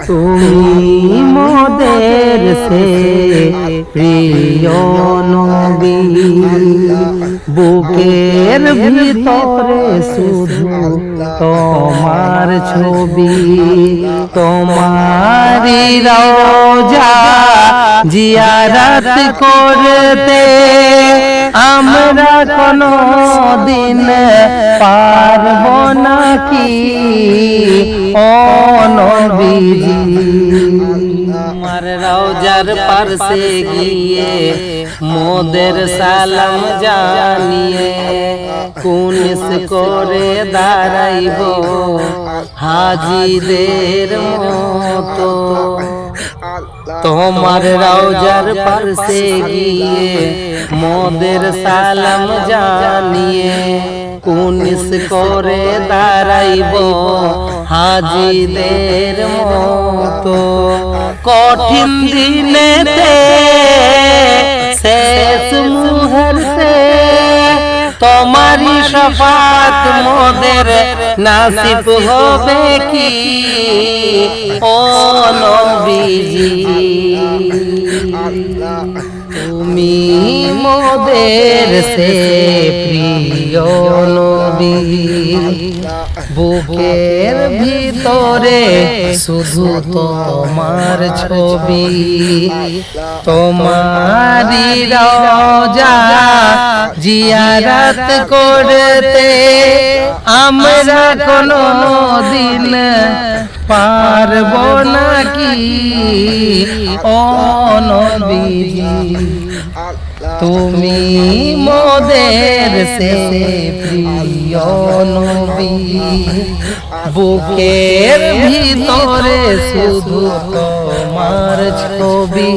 তুমি মোদের সে প্রিয় নবী, বুকের ভিতরে শুধু তোমার ছবি, তোমারি রওজা জিয়ারত করতে আমরা কোনো দিন পারব নাকি ও নবীজি। তোমার রওজার পাশে গিয়ে মোদের সালাম জানিয়ে কুনিস করে দাঁড়াইব হাজিদের মতো। তোমার রওজার পাশে গিয়ে মোদের সালাম জানিয়ে কুনিস করে দাঁড়াইব হাজিদের মতো। কঠিন দিনেতে শেষ মুহূর্তে তোমারি শফাত মোদের নাসিব হবে কি ও নবীজি। তুমি মোদের সে প্রিয় নবী, বুকের ভিতরে শুধু তোমার ছবি, তোমারি রওজা জিয়ারত করতে আমরা কোনো দিন পারব নাকি ও নবীজি। তুমি মোদের সে প্রিয় নবী, বুকের ভিতরে শুধু তোমার ছবি।